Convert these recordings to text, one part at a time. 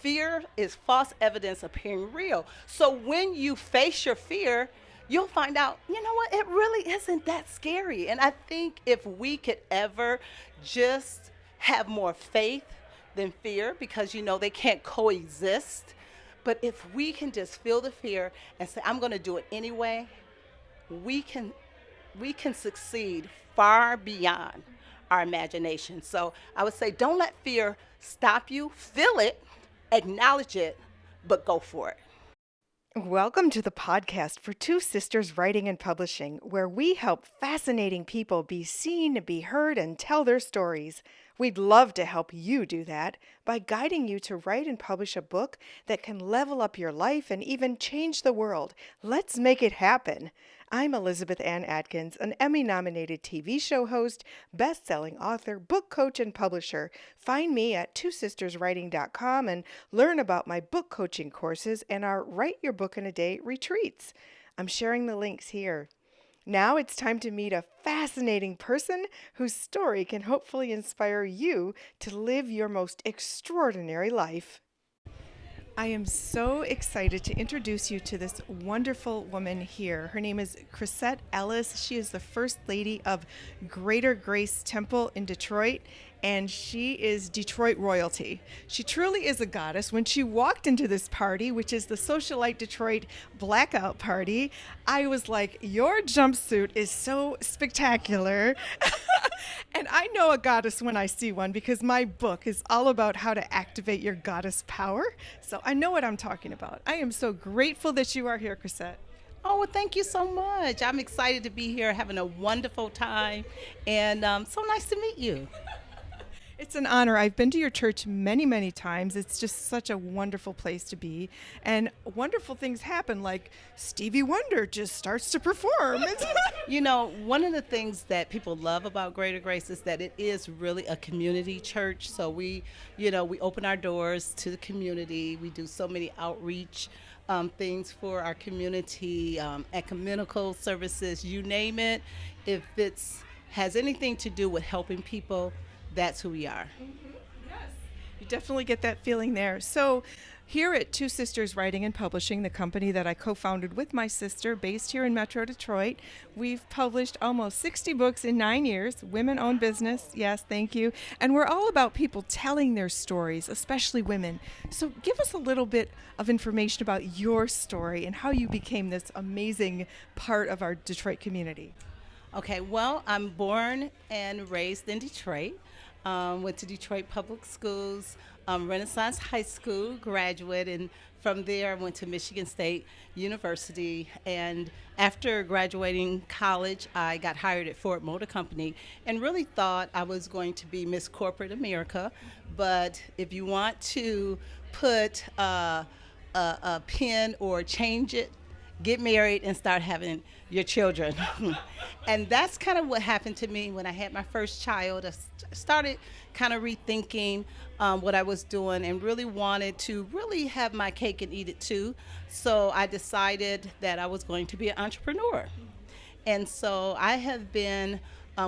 fear is false evidence appearing real. So when you face your fear, you'll find out, you know what, it really isn't that scary. And I think if we could ever just have more faith than fear, because they can't coexist. But if we can just feel the fear and say, I'm going to do it anyway, we can we can succeed far beyond our imagination. So I would say don't let fear stop you. Feel it, acknowledge it, but go for it. Welcome to the podcast for Two Sisters Writing and Publishing, where we help fascinating people be seen, be heard, and tell their stories. We'd love to help you do that by guiding you to write and publish a book that can level up your life and even change the world. Let's make it happen. I'm Elizabeth Ann Atkins, an Emmy-nominated TV show host, best-selling author, book coach, and publisher. Find me at twosisterswriting.com and learn about my book coaching courses and our Write Your Book in a Day retreats. I'm sharing the links here. Now it's time to meet a fascinating person whose story can hopefully inspire you to live your most extraordinary life. I am so excited to introduce you to this wonderful woman here. Her name is Crisette Ellis. She is the First Lady of Greater Grace Temple in Detroit, and she is Detroit royalty. She truly is a goddess. When she walked into this party, which is the Socialite Detroit Blackout party, I was like, your jumpsuit is so spectacular. And I know a goddess when I see one because my book is all about how to activate your goddess power. So I know what I'm talking about. I am so grateful that you are here, Crisette. Oh, well, thank you so much. I'm excited to be here, having a wonderful time, and so nice to meet you. It's an honor. I've been to your church many, many times. It's just such a wonderful place to be. And wonderful things happen, like Stevie Wonder just starts to perform. One of the things that people love about Greater Grace is that it is really a community church. So we open our doors to the community. We do so many outreach things for our community, ecumenical services, you name it. If it's has anything to do with helping people, that's who we are. Mm-hmm. Yes. You definitely get that feeling there. So here at Two Sisters Writing and Publishing, the company that I co-founded with my sister based here in Metro Detroit, we've published almost 60 books in 9 years, women-owned business. Yes, thank you. And we're all about people telling their stories, especially women. So give us a little bit of information about your story and how you became this amazing part of our Detroit community. Okay, well, I'm born and raised in Detroit. Went to Detroit Public Schools, Renaissance High School, graduate, and from there I went to Michigan State University. And after graduating college, I got hired at Ford Motor Company and really thought I was going to be Miss Corporate America. But if you want to put a pin or change it, get married and start having your children. And that's kind of what happened to me when I had my first child. I started kind of rethinking what I was doing and really wanted to really have my cake and eat it too. So I decided that I was going to be an entrepreneur. And so I have been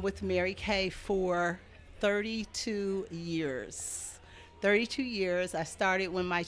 with Mary Kay for 32 years. 32 years. I started when my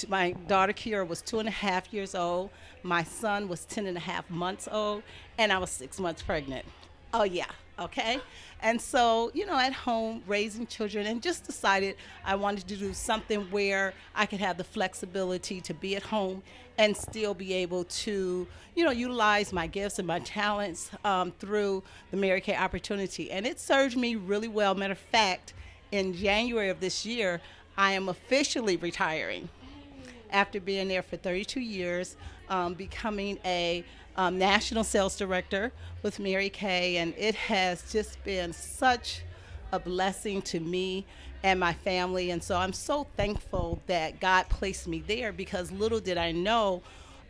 my daughter Kira was 2.5 years old. My son was 10.5 months old, and I was 6 months pregnant. Oh yeah, okay. And so, at home raising children, and just decided I wanted to do something where I could have the flexibility to be at home and still be able to, utilize my gifts and my talents through the Mary Kay opportunity. And it served me really well. Matter of fact, in January of this year, I am officially retiring after being there for 32 years, becoming a national sales director with Mary Kay, and it has just been such a blessing to me and my family. And so I'm so thankful that God placed me there, because little did I know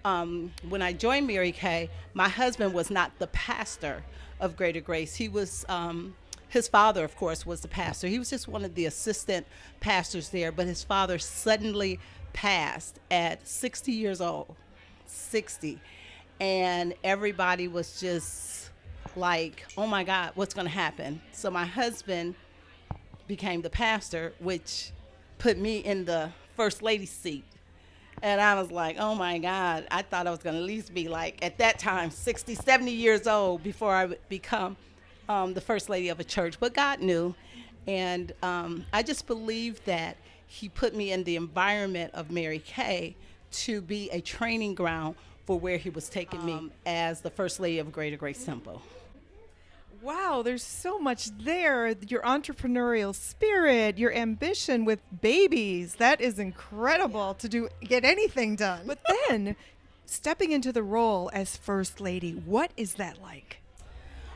when I joined Mary Kay, my husband was not the pastor of Greater Grace. He was his father, of course, was the pastor. He was just one of the assistant pastors there, but his father suddenly passed at 60 years old. 60. And everybody was just like, oh my God, what's going to happen? So my husband became the pastor, which put me in the first lady seat. And I was like, oh my God, I thought I was going to at least be like, at that time, 60, 70 years old before I would become the first lady of a church. But God knew. And I just believe that He put me in the environment of Mary Kay to be a training ground for where He was taking me as the first lady of Greater Grace Temple. Wow, there's so much there. Your entrepreneurial spirit, your ambition with babies. That is incredible to get anything done. But then stepping into the role as first lady, what is that like?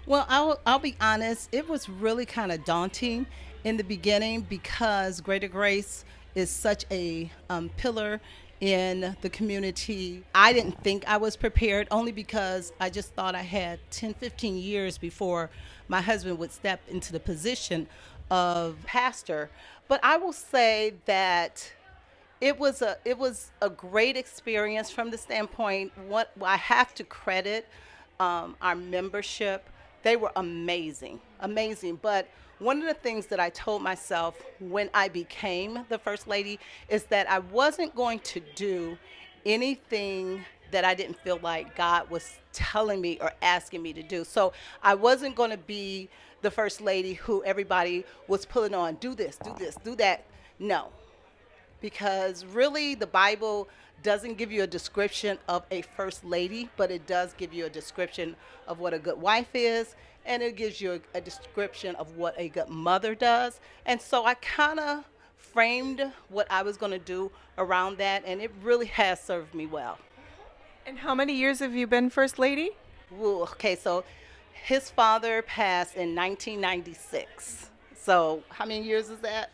Well, I'll be honest, it was really kind of daunting in the beginning because Greater Grace is such a pillar in the community. I didn't think I was prepared only because I just thought I had 10, 15 years before my husband would step into the position of pastor. But I will say that it was a great experience from the standpoint what I have to credit our membership. They were amazing, amazing. But one of the things that I told myself when I became the first lady is that I wasn't going to do anything that I didn't feel like God was telling me or asking me to do. So I wasn't going to be the first lady who everybody was pulling on, do this, do that. No, because really the Bible doesn't give you a description of a first lady, but it does give you a description of what a good wife is, and it gives you a description of what a good mother does. And so I kind of framed what I was going to do around that, and it really has served me well. And how many years have you been first lady? Ooh, okay, so his father passed in 1996. So how many years is that?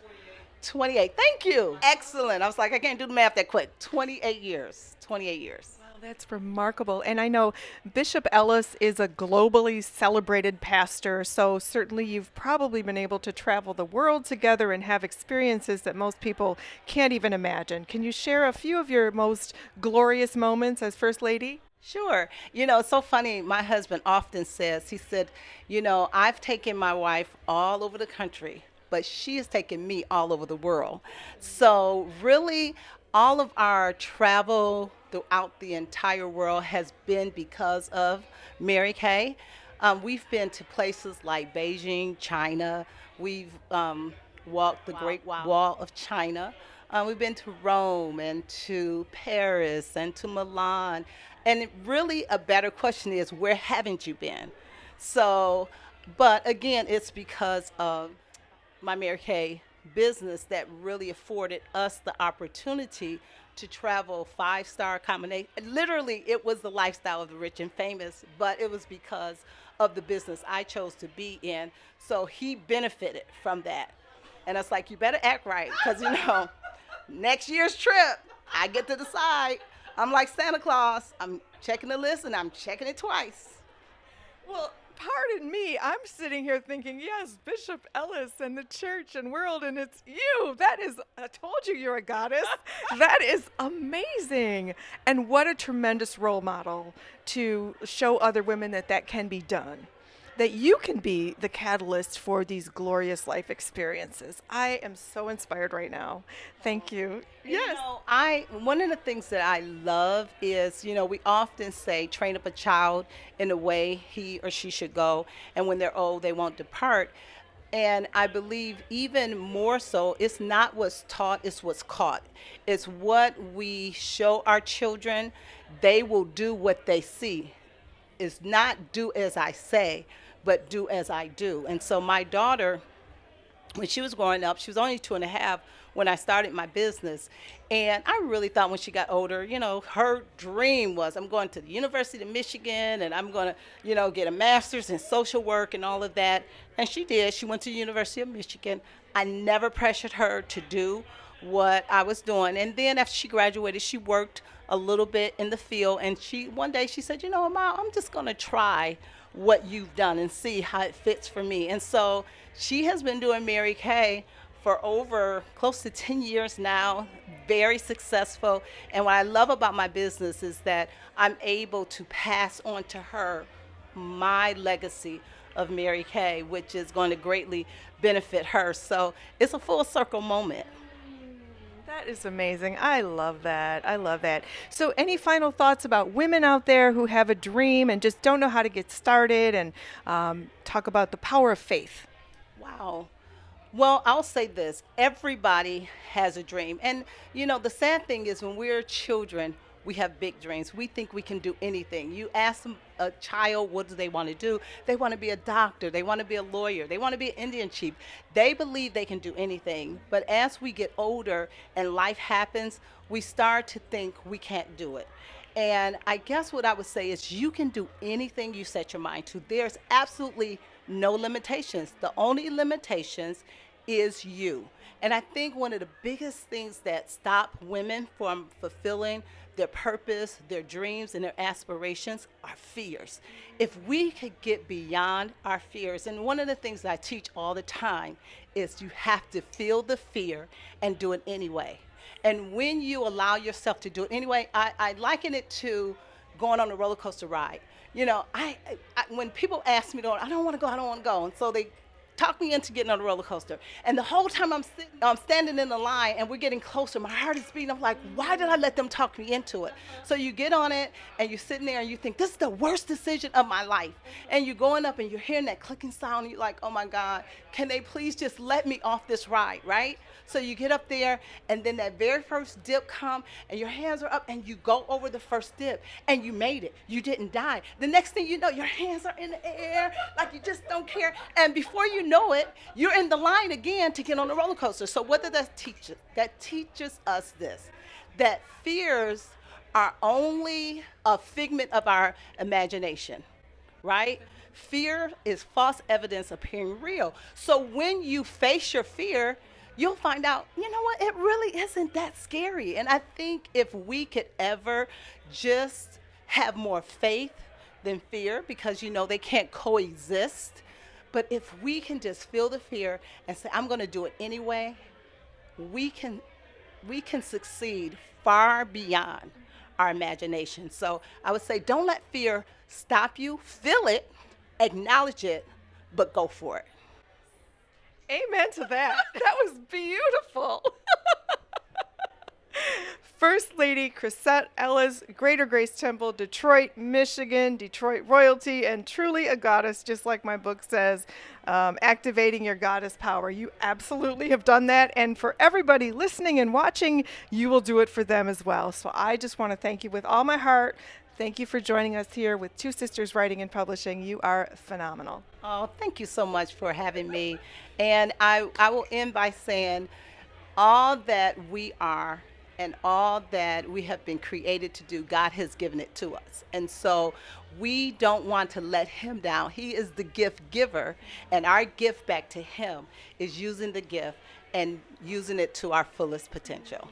28. Thank you. Excellent. I was like, I can't do the math that quick. 28 years. 28 years. Wow, that's remarkable. And I know Bishop Ellis is a globally celebrated pastor, so certainly you've probably been able to travel the world together and have experiences that most people can't even imagine. Can you share a few of your most glorious moments as First Lady? Sure. It's so funny. My husband often says, he said, I've taken my wife all over the country, but she has taken me all over the world. So really, all of our travel throughout the entire world has been because of Mary Kay. We've been to places like Beijing, China. We've walked the Great Wall of China. We've been to Rome and to Paris and to Milan. And really, a better question is, where haven't you been? So, but again, it's because of my Mary Kay business that really afforded us the opportunity to travel five-star combination. Literally, it was the lifestyle of the rich and famous, but it was because of the business I chose to be in. So he benefited from that. And I was like, you better act right, because, next year's trip, I get to decide. I'm like Santa Claus. I'm checking the list, and I'm checking it twice. Well, pardon me, I'm sitting here thinking, yes, Bishop Ellis and the church and world, and it's you. I told you you're a goddess. That is amazing. And what a tremendous role model to show other women that can be done, that you can be the catalyst for these glorious life experiences. I am so inspired right now. Thank you. Yes. One of the things that I love is, we often say train up a child in the way he or she should go, and when they're old, they won't depart. And I believe even more so, it's not what's taught, it's what's caught. It's what we show our children. They will do what they see. It's not do as I say, but do as I do. And so my daughter, when she was growing up, she was only 2.5 when I started my business. And I really thought when she got older, her dream was, I'm going to the University of Michigan and I'm going to, get a master's in social work and all of that. And she did. She went to the University of Michigan. I never pressured her to do what I was doing. And then after she graduated, she worked a little bit in the field. And one day she said, Mom, I'm just going to try what you've done and see how it fits for me. And so she has been doing Mary Kay for over close to 10 years now, very successful. And what I love about my business is that I'm able to pass on to her my legacy of Mary Kay, which is going to greatly benefit her. So it's a full circle moment. That is amazing. I love that. I love that. So, any final thoughts about women out there who have a dream and just don't know how to get started and talk about the power of faith? Wow. Well, I'll say this, everybody has a dream. And, the sad thing is when we're children, we have big dreams. We think we can do anything. You ask a child, what do they want to do? They want to be a doctor. They want to be a lawyer. They want to be an Indian chief. They believe they can do anything. But as we get older and life happens, we start to think we can't do it. And I guess what I would say is you can do anything you set your mind to. There's absolutely no limitations. The only limitations is you. And I think one of the biggest things that stop women from fulfilling their purpose, their dreams, and their aspirations are fears. If we could get beyond our fears, and one of the things that I teach all the time is you have to feel the fear and do it anyway. And when you allow yourself to do it anyway, I liken it to going on a roller coaster ride. When people ask me, I don't want to go, I don't want to go. And so they talk me into getting on the roller coaster. And the whole time I'm standing in the line and we're getting closer, my heart is beating. I'm like, why did I let them talk me into it? So you get on it and you're sitting there and you think, this is the worst decision of my life. And you're going up and you're hearing that clicking sound and you're like, oh my God, can they please just let me off this ride, right? So you get up there and then that very first dip come and your hands are up and you go over the first dip and you made it. You didn't die. The next thing you know, your hands are in the air like you just don't care. And before you know it, you're in the line again to get on the roller coaster. So what did that teach us? That teaches us this, that fears are only a figment of our imagination, right? Fear is false evidence appearing real. So when you face your fear, you'll find out, you know what, it really isn't that scary. And I think if we could ever just have more faith than fear, because they can't coexist, but if we can just feel the fear and say, I'm going to do it anyway, we can succeed far beyond our imagination. So I would say don't let fear stop you. Feel it, acknowledge it, but go for it. Amen to that. That was beautiful. First Lady Crisette Ellis, Greater Grace Temple, Detroit, Michigan, Detroit royalty, and truly a goddess, just like my book says, activating your goddess power. You absolutely have done that. And for everybody listening and watching, you will do it for them as well. So I just want to thank you with all my heart. Thank you for joining us here with Two Sisters Writing and Publishing. You are phenomenal. Oh, thank you so much for having me. And I will end by saying all that we are and all that we have been created to do, God has given it to us. And so we don't want to let him down. He is the gift giver, and our gift back to him is using the gift and using it to our fullest potential.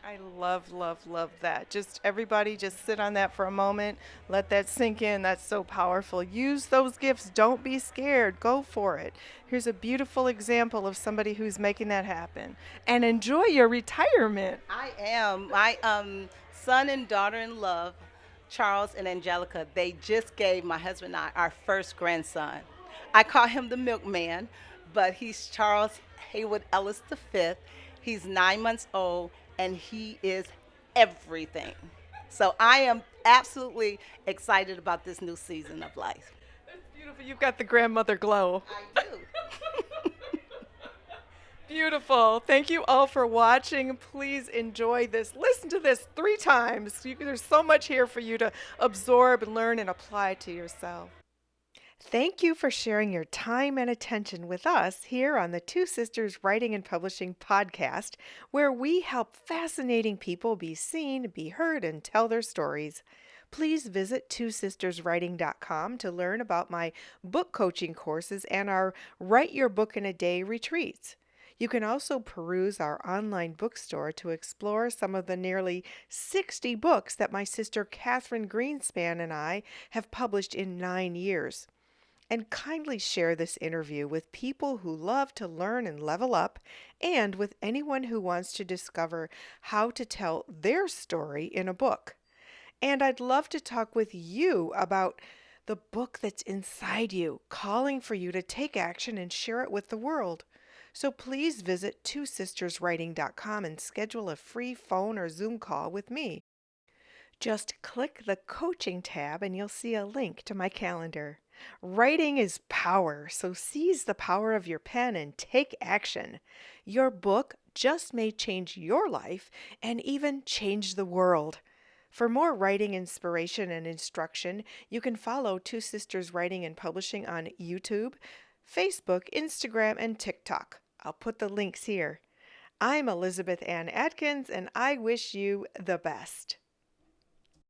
I love, love, love that. Just everybody just sit on that for a moment. Let that sink in. That's so powerful. Use those gifts. Don't be scared. Go for it. Here's a beautiful example of somebody who's making that happen. And enjoy your retirement. I am. My son and daughter-in-law, Charles and Angelica, they just gave my husband and I our first grandson. I call him the milkman, but he's Charles Haywood Ellis V. He's 9 months old, and he is everything. So I am absolutely excited about this new season of life. That's beautiful. You've got the grandmother glow. I do. Beautiful. Thank you all for watching. Please enjoy this. Listen to this 3 times. There's so much here for you to absorb and learn and apply to yourself. Thank you for sharing your time and attention with us here on the Two Sisters Writing and Publishing podcast, where we help fascinating people be seen, be heard, and tell their stories. Please visit twosisterswriting.com to learn about my book coaching courses and our Write Your Book in a Day retreats. You can also peruse our online bookstore to explore some of the nearly 60 books that my sister Catherine Greenspan and I have published in 9 years. And kindly share this interview with people who love to learn and level up, and with anyone who wants to discover how to tell their story in a book. And I'd love to talk with you about the book that's inside you, calling for you to take action and share it with the world. So please visit twosisterswriting.com and schedule a free phone or Zoom call with me. Just click the coaching tab and you'll see a link to my calendar. Writing is power, so seize the power of your pen and take action. Your book just may change your life and even change the world. For more writing inspiration and instruction, you can follow Two Sisters Writing and Publishing on YouTube, Facebook, Instagram, and TikTok. I'll put the links here. I'm Elizabeth Ann Atkins, and I wish you the best.